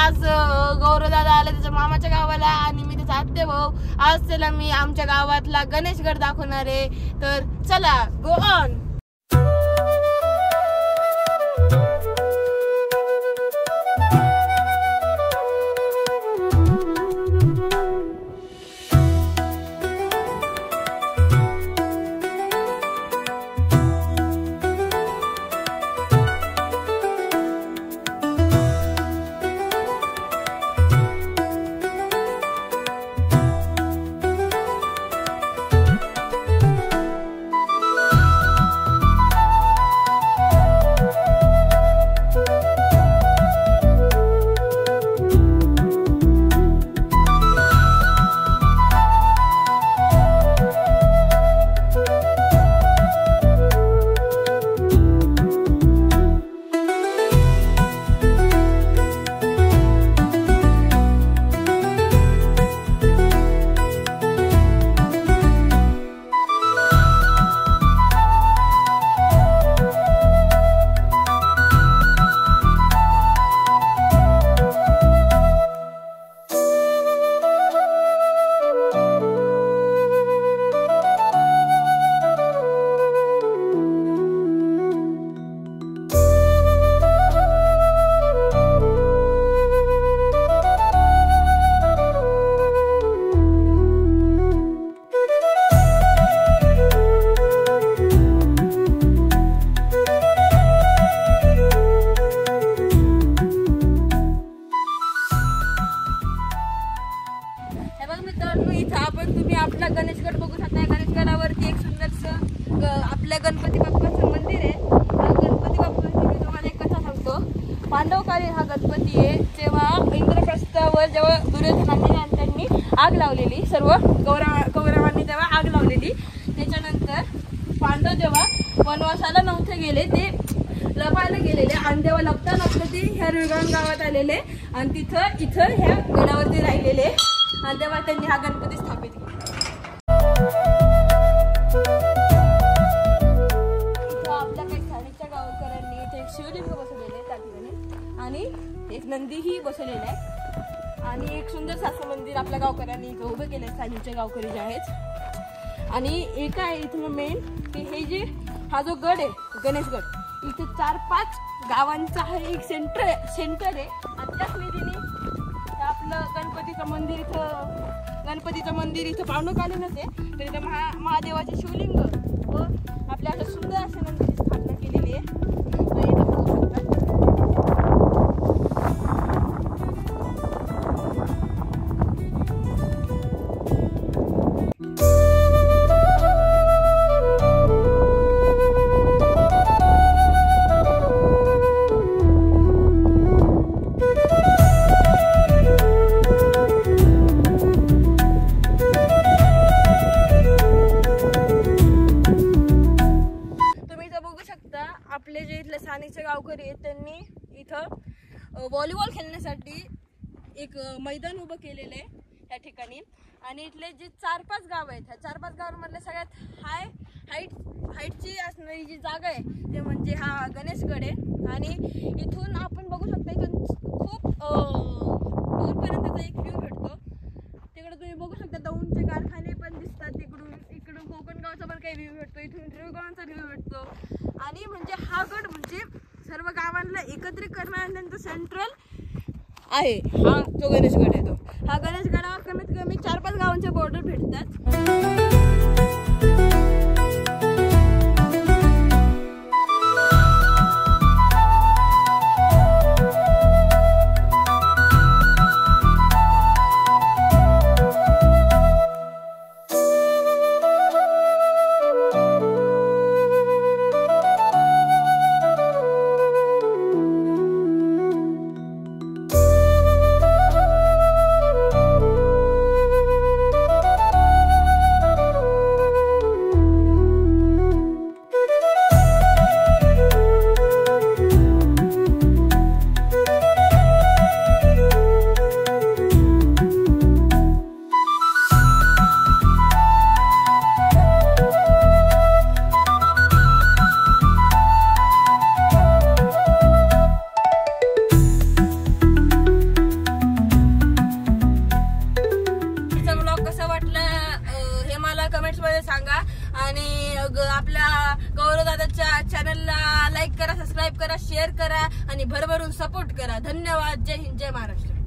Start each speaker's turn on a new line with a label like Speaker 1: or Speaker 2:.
Speaker 1: आज गौरव दादा आला त्याच्या मामाच्या गावाला आणि मी त्याचा आत्या भाऊ. आज त्याला मी आमच्या गावातला गणेशगड दाखवणार आहे. तर चला गो ऑन. आपला गणेशगड बघू शकता. गणेशगडावरती एक सुंदरसं आपल्या गणपती बाप्पाचं मंदिर आहे. गणपती बाप्पाची मी तुम्हाला एक कथा सांगतो. पांडवकालीन हा गणपती आहे. जेव्हा इंद्रप्रस्थावर जेव्हा दुर्योधनांनी आणि त्यांनी आग लावलेली, सर्व कौरवांनी तेव्हा आग लावलेली. त्याच्यानंतर पांडव जेव्हा वनवासाला नव्हते गेले, ते लपायला गेलेले आणि तेव्हा लपता लपता ते ह्या रुगण गावात आलेले आणि इथं ह्या गडावरती राहिलेले आणि तेव्हा त्यांनी हा गणपती स्थापित केला. इथं आपल्या काही स्थानिकच्या गावकऱ्यांनी इथे एक शिवलिंग बसवलेले आहे त्या ठिकाणी आणि एक नंदीही बसवलेला आहे आणि एक सुंदर असं मंदिर आपल्या गावकऱ्यांनी इथं उभं केलं आहे, स्थानिकच्या गावकरी जे आहेत. आणि एक आहे इथं मेन की हे जे हा जो गड आहे गणेशगड, इथे 4-5 गावांचा हा एक सेंटर आहे आणि त्याच निधीने आपलं गणपतीचं मंदिर इथं पावणकालीनच आहे. तर इथं महादेवाचे शिवलिंग व आपल्या असं सुंदर अशा नंदीची स्थापना केलेली आहे. तर इथं बघू शकता. आपले जे इथले स्थानिकचे गावकरी आहेत त्यांनी इथं व्हॉलीबॉल खेळण्यासाठी एक मैदान उभं केलेलं आहे त्या ठिकाणी. आणि इथले जे 4-5 गाव आहेत, ह्या 4-5 गावांमधले सगळ्यात हाईटची असणारी जी जागा आहे ते म्हणजे हा गणेशगड आहे. आणि इथून आपण बघू शकता, इथून खूप दूरपर्यंतचा एक व्ह्यू भेटतो. तिकडे तुम्ही बघू शकता दौंडचे कारखाने पण दिसतात. इकडून कोकणगावचा पण काही व्ह्यू भेटतो, इथून रेवगावांचा व्ह्यू भेटतो. आणि म्हणजे हा गड म्हणजे सर्व गावांना एकत्रित करणारा त्यांचं सेंट्रल आहे. हा जो गणेशगड आहे तो, हा गणेशगडावर कमीत कमी 4-5 गावांचे बॉर्डर भेटतात. मध्ये सांगा आणि आपल्या गौरव दादाच्या चॅनलला लाईक करा, सबस्क्राईब करा, शेअर करा आणि भरभरून सपोर्ट करा. धन्यवाद. जय हिंद, जय महाराष्ट्र.